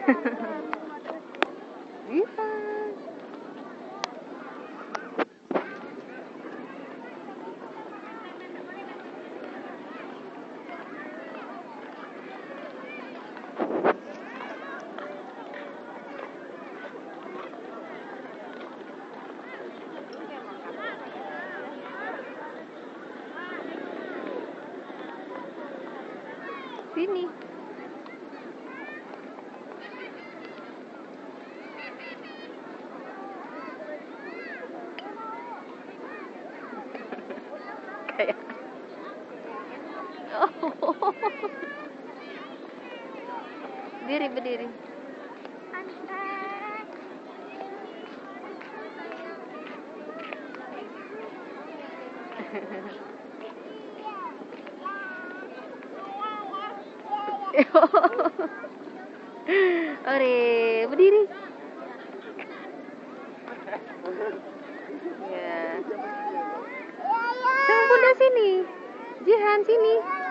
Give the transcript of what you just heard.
Bisa. Sini. Kayak. Oh. Berdiri, berdiri. Ore, berdiri. Ya. Sama Bunda sini. Jihan sini.